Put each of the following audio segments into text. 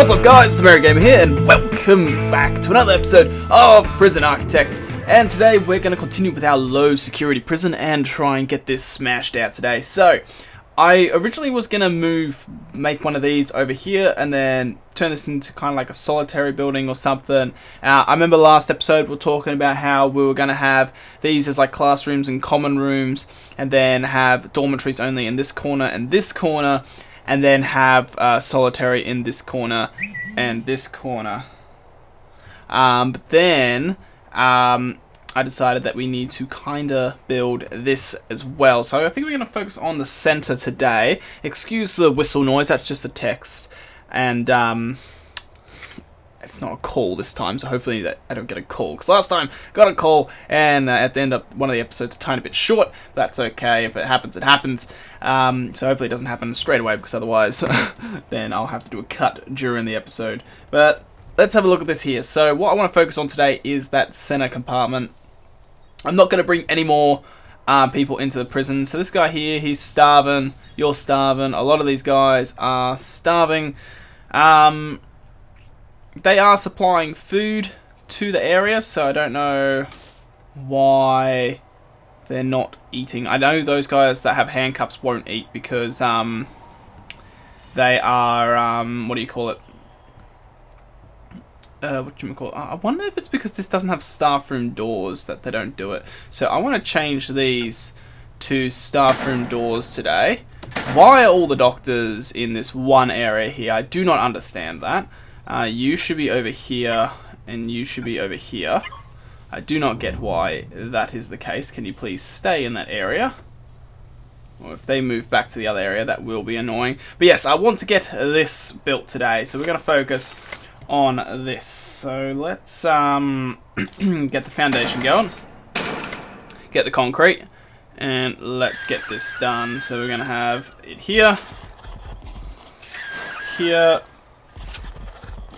What's up guys, TheMerryGamer here, and welcome back to another episode of Prison Architect. And today we're going to continue with our low security prison and try and get this smashed out today. So, I originally was going to make one of these over here and then turn this into kind of like a solitary building or something. I remember last episode we were talking about how we were going to have these as like classrooms and common rooms, and then have dormitories only in this corner and this corner, and then have solitary in this corner and this corner. But then I decided that we need to kinda build this as well. So I think we're going to focus on the center today. Excuse the whistle noise, that's just a text. And it's not a call this time, so hopefully that I don't get a call. Because last time I got a call, and at the end of one of the episodes, a tiny bit short. That's okay. If it happens, it happens. So hopefully it doesn't happen straight away, because otherwise then I'll have to do a cut during the episode. But let's have a look at this here. So what I want to focus on today is that center compartment. I'm not going to bring any more people into the prison. So this guy here, he's starving. You're starving. A lot of these guys are starving. They are supplying food to the area, so I don't know why they're not eating. I know those guys that have handcuffs won't eat because they are what do you call it? I wonder if it's because this doesn't have staff room doors that they don't do it. So I want to change these to staff room doors today. Why are all the doctors in this one area here? I do not understand that. You should be over here, and you should be over here. I do not get why that is the case. Can you please stay in that area? Or if they move back to the other area, that will be annoying. But yes, I want to get this built today, so we're going to focus on this. So let's get the foundation going, get the concrete, and let's get this done. So we're going to have it here, here,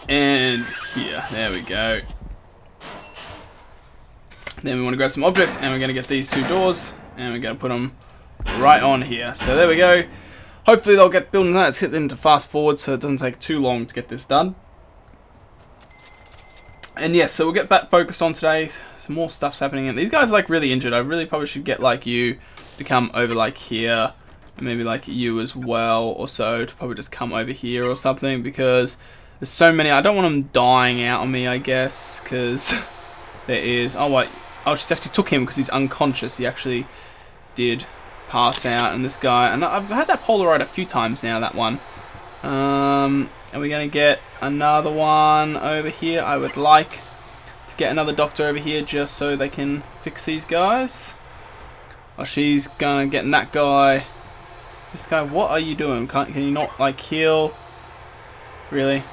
and here. There we go. Then we want to grab some objects, and we're going to get these two doors, and we're going to put them right on here. So there we go. Hopefully they'll get building that. Let's hit them to fast forward so it doesn't take too long to get this done. And yes, so we'll get that focused on today. Some more stuff's happening, and these guys are like really injured. I really probably should get like you to come over like here, and maybe like you as well, or so, to probably just come over here or something, because there's so many. I don't want them dying out on me, I guess, because there is. Oh wait, oh, she actually took him because he's unconscious. He actually did pass out, and this guy, and I've had that Polaroid a few times now. That one. Are we going to get another one over here? I would like to get another doctor over here just so they can fix these guys. Oh, she's going to get that guy. This guy, what are you doing? Can you not, like, heal? Really?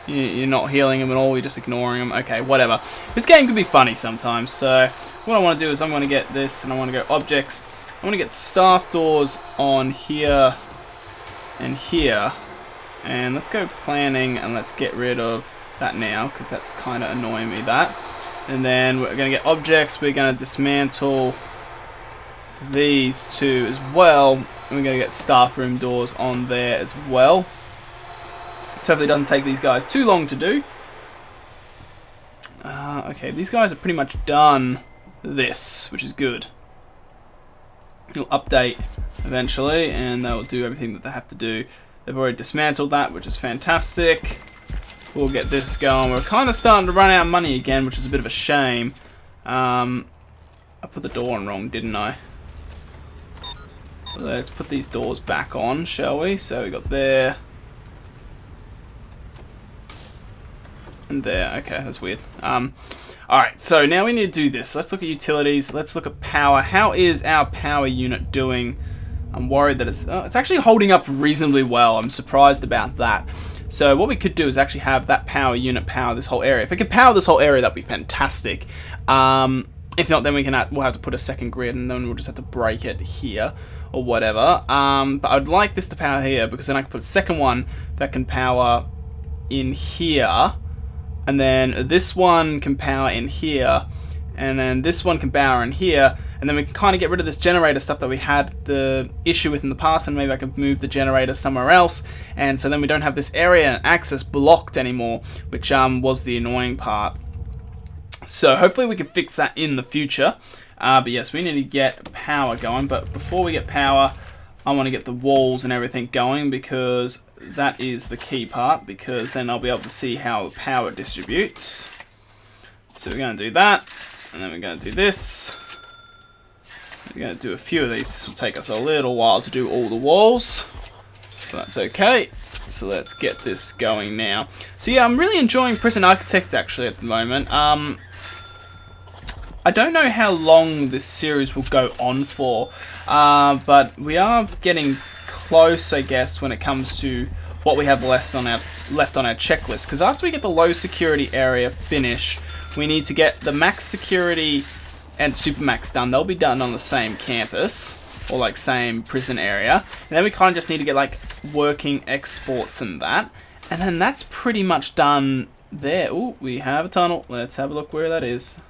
You're not healing him at all, you're just ignoring him. Okay, whatever. This game can be funny sometimes, so what I want to do is I'm going to get this, and I want to go objects. I want to get staff doors on here and here. And let's go planning, and let's get rid of that now, because that's kind of annoying me, that. And then we're going to get objects. We're going to dismantle these two as well. And we're going to get staff room doors on there as well. So hopefully it doesn't take these guys too long to do. Okay, these guys are pretty much done this, which is good. It'll update eventually, and they'll do everything that they have to do. They've already dismantled that, which is fantastic. We'll get this going. We're kind of starting to run out of money again, which is a bit of a shame. I put the door on wrong, didn't I? Let's put these doors back on, shall we? So we got there. And there. Okay, that's weird. Alright, so now we need to do this. Let's look at utilities. Let's look at power. How is our power unit doing? I'm worried that it's actually holding up reasonably well. I'm surprised about that. So what we could do is actually have that power unit power this whole area. If it could power this whole area, that'd be fantastic. If not, then we'll have to put a second grid, and then we'll just have to break it here or whatever. But I'd like this to power here, because then I can put a second one that can power in here, and then this one can power in here, and then this one can power in here, and then we can kind of get rid of this generator stuff that we had the issue with in the past, and maybe I can move the generator somewhere else, and so then we don't have this area access blocked anymore, which was the annoying part. So hopefully we can fix that in the future. But yes, we need to get power going, but before we get power, I want to get the walls and everything going, because that is the key part, because then I'll be able to see how the power distributes. So we're going to do that, and then we're going to do this. We're going to do a few of these. This will take us a little while to do all the walls, but that's okay. So let's get this going now. So yeah, I'm really enjoying Prison Architect actually at the moment. I don't know how long this series will go on for, but we are getting close, I guess, when it comes to what we have left on our checklist. Because after we get the low security area finished, we need to get the max security and supermax done. They'll be done on the same campus, or like same prison area. And then we kind of just need to get like working exports and that. And then that's pretty much done there. Ooh, we have a tunnel. Let's have a look where that is.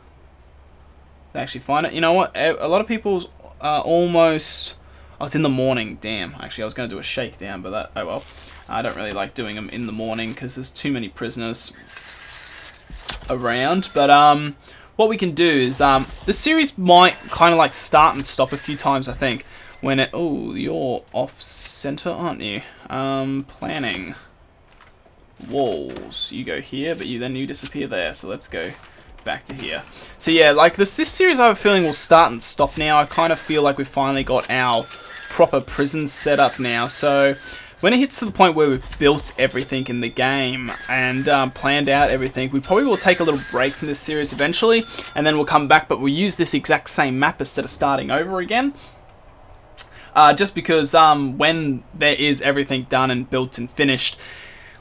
Actually find it. You know what? A lot of people almost... Oh, it's in the morning. Damn. Actually, I was going to do a shakedown, but that... Oh, well. I don't really like doing them in the morning because there's too many prisoners around. But what we can do is... the series might kind of like start and stop a few times, I think. When it... Oh, you're off-center, aren't you? Planning. Walls. You go here, but then you disappear there. So let's go back to here. So yeah, like this series I have a feeling will start and stop now. I kind of feel like we've finally got our proper prison set up now. So when it hits to the point where we've built everything in the game and planned out everything, we probably will take a little break from this series eventually, and then we'll come back, but we'll use this exact same map instead of starting over again. Just because when there is everything done and built and finished,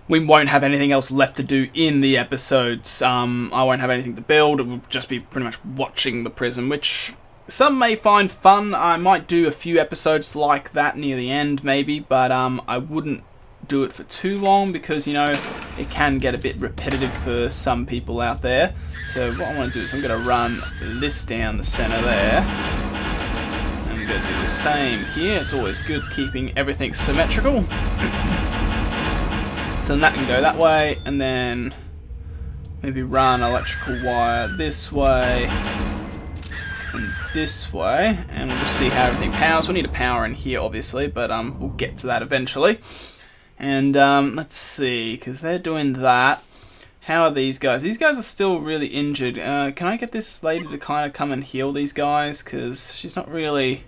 we won't have anything else left to do in the episodes. I won't have anything to build. It will just be pretty much watching the prison, which some may find fun. I might do a few episodes like that near the end, maybe, but I wouldn't do it for too long because, you know, it can get a bit repetitive for some people out there. So what I want to do is I'm going to run this down the center there. And I'm going to do the same here. It's always good keeping everything symmetrical. So then that can go that way, and then maybe run electrical wire this way and this way, and we'll just see how everything powers. We need a power in here, obviously, but we'll get to that eventually. And let's see, because they're doing that. How are these guys? These guys are still really injured. Can I get this lady to kind of come and heal these guys? Because she's not really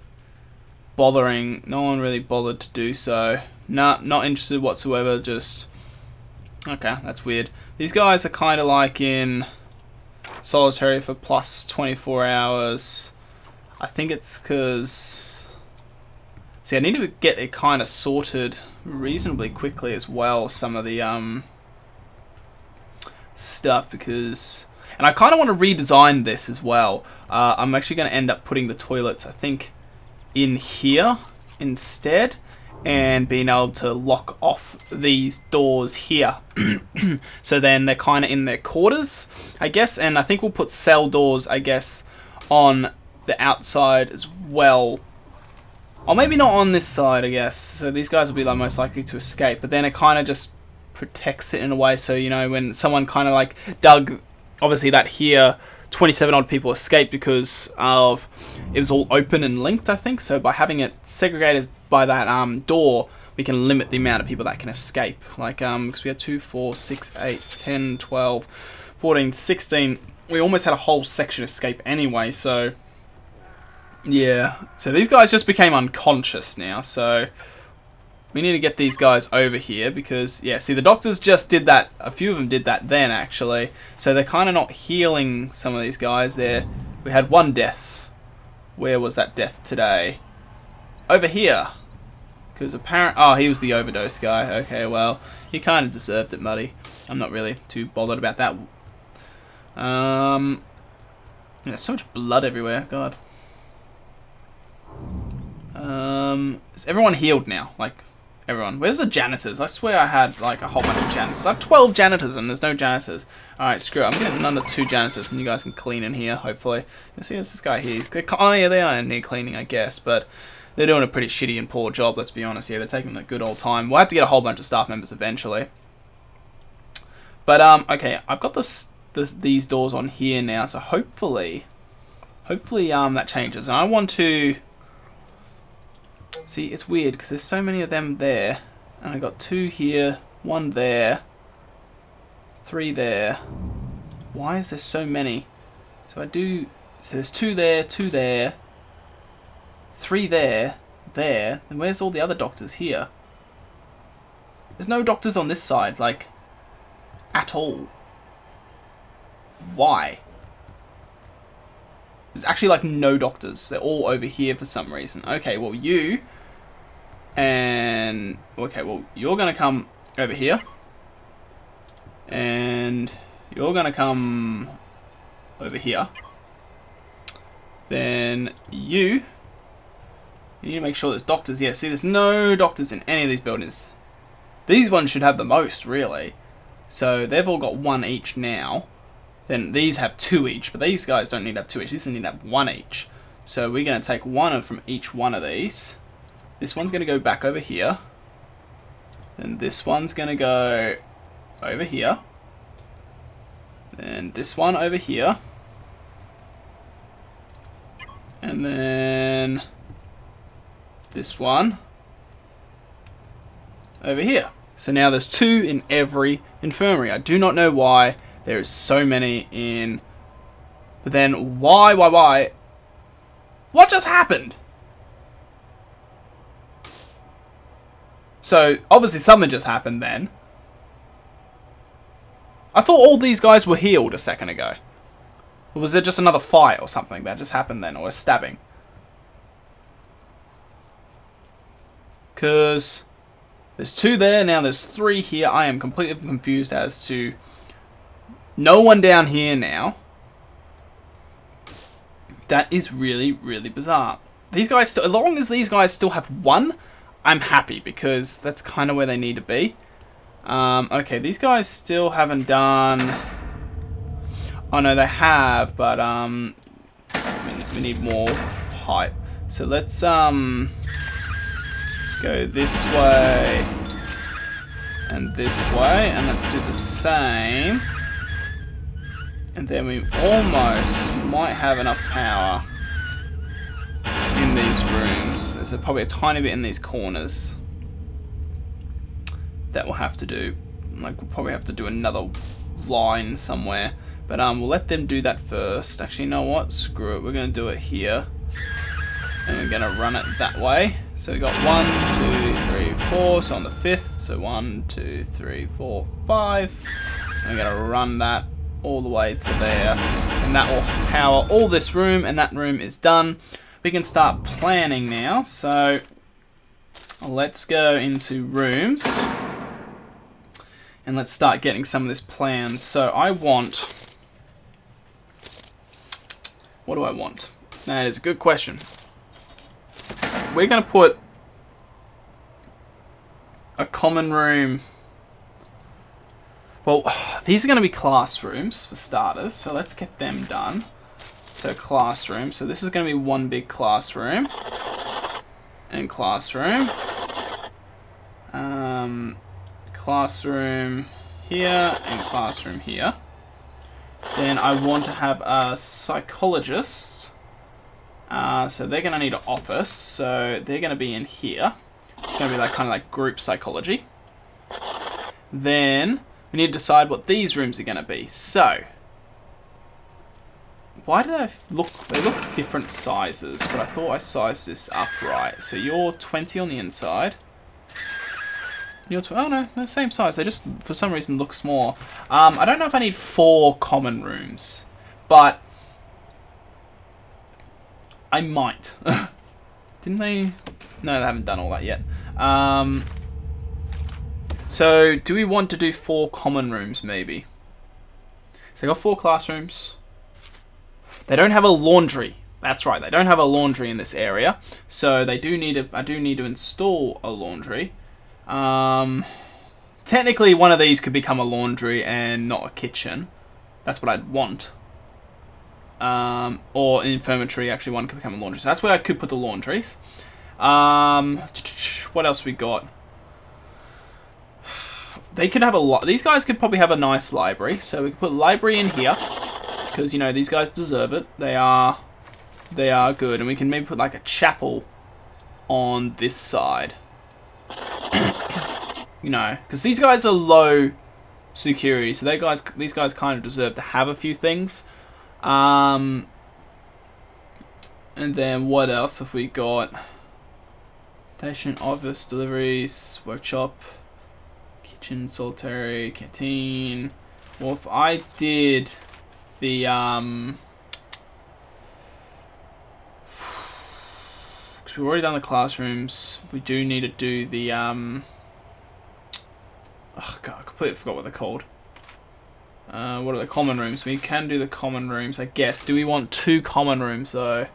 bothering. No one really bothered to do so. Nah, not interested whatsoever, just... Okay, that's weird. These guys are kind of like in solitary for plus 24 hours. I think it's because... See, I need to get it kind of sorted reasonably quickly as well, some of the stuff, because... And I kind of want to redesign this as well. I'm actually going to end up putting the toilets, I think, in here instead, and being able to lock off these doors here. So then they're kind of in their quarters, I guess, and I think we'll put cell doors, I guess, on the outside as well. Or maybe not on this side, I guess. So these guys will be like most likely to escape, but then it kind of just protects it in a way, so, you know, when someone kind of like dug, obviously that here, 27 odd people escaped because of it was all open and linked, I think. So by having it segregated by that door, we can limit the amount of people that can escape. Like, because we had 2, 4, 6, 8, 10, 12, 14, 16. We almost had a whole section escape anyway, so... Yeah. So these guys just became unconscious now, so... We need to get these guys over here because, yeah, see, the doctors just did that. A few of them did that then, actually. So they're kind of not healing some of these guys there. We had one death. Where was that death today? Over here. Because apparently... Oh, he was the overdose guy. Okay, well, he kind of deserved it, buddy. I'm not really too bothered about that. There's so much blood everywhere. God. Is everyone healed now? Like... everyone. Where's the janitors? I swear I had like a whole bunch of janitors. I have 12 janitors and there's no janitors. Alright, screw it. I'm getting under 2 janitors and you guys can clean in here, hopefully. You see, there's this guy here. Oh yeah, they are in here cleaning, I guess, but they're doing a pretty shitty and poor job, let's be honest here. They're taking a good old time. We'll have to get a whole bunch of staff members eventually. But, okay, I've got these doors on here now, so hopefully, that changes. And I want to... See, it's weird, because there's so many of them there. And I got 2 here, 1 there, 3 there. Why is there so many? So there's 2 there, 2 there, 3 there, there. And where's all the other doctors here? There's no doctors on this side, like, at all. Why? There's actually like no doctors. They're all over here for some reason. Okay, well you and okay, well you're gonna come over here, and you're gonna come over here. Then you need to make sure there's doctors. Yeah, see, there's no doctors in any of these buildings. These ones should have the most, really. So they've all got 1 each now. Then these have 2 each, but these guys don't need to have 2 each. These need to have 1 each. So we're going to take 1 from each one of these. This one's going to go back over here. Then this one's going to go over here. Then this one over here. And then this one over here. So now there's 2 in every infirmary. I do not know why there is so many in... But then why? What just happened? So obviously something just happened then. I thought all these guys were healed a second ago. Or was there just another fight or something that just happened then? Or a stabbing? Because there's 2 there, now there's 3 here. I am completely confused as to... No one down here now. That is really, really bizarre. These guys still... As long as these guys still have 1, I'm happy. Because that's kind of where they need to be. Okay, these guys still haven't done... Oh no, they have, but we need more pipe. So let's go this way and this way, and let's do the same. And then we almost might have enough power in these rooms. There's probably a tiny bit in these corners that we'll have to do. Like, we'll probably have to do another line somewhere. But we'll let them do that first. Actually, you know what? Screw it. We're going to do it here. And we're going to run it that way. So we got 1, 2, 3, 4. So on the 5th. So 1, 2, 3, 4, 5. And we're going to run that all the way to there. And that will power all this room. And that room is done. We can start planning now. So let's go into rooms. And let's start getting some of this planned. So I want... What do I want? That is a good question. We're going to put a common room. Well, these are going to be classrooms for starters. So let's get them done. So classroom. So this is going to be one big classroom. And classroom. Classroom here and classroom here. Then I want to have a psychologist. So they're going to need an office. So they're going to be in here. It's going to be like kind of like group psychology. Then we need to decide what these rooms are going to be. So why do they look different sizes? But I thought I sized this up right. So you're 20 on the inside. Oh no, same size. They just, for some reason, look small. I don't know if I need 4 common rooms, but I might. Didn't they? No, they haven't done all that yet. So, do we want to do 4 common rooms, maybe? So, I got 4 classrooms. They don't have a laundry. That's right, they don't have a laundry in this area. So, they do need I do need to install a laundry. Technically, one of these could become a laundry and not a kitchen. That's what I'd want. Or an infirmary, actually, one could become a laundry. So that's where I could put the laundries. What else we got? They could have a lot. These guys could probably have a nice library. So we could put library in here. Because, you know, these guys deserve it. They are good. And we can maybe put like a chapel on this side. You know, because these guys are low security. So these guys kind of deserve to have a few things. And then what else have we got? Station, office, deliveries, workshop, kitchen, solitary, canteen. Well, if I did the because we've already done the classrooms, we do need to do the oh god, I completely forgot what they're called. What are the common rooms? We can do the common rooms, I guess. Do we want 2 common rooms though?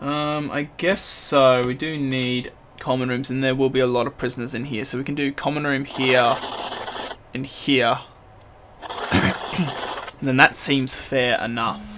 I guess so. We do need common rooms, and there will be a lot of prisoners in here, so we can do common room here and here. And then that seems fair enough.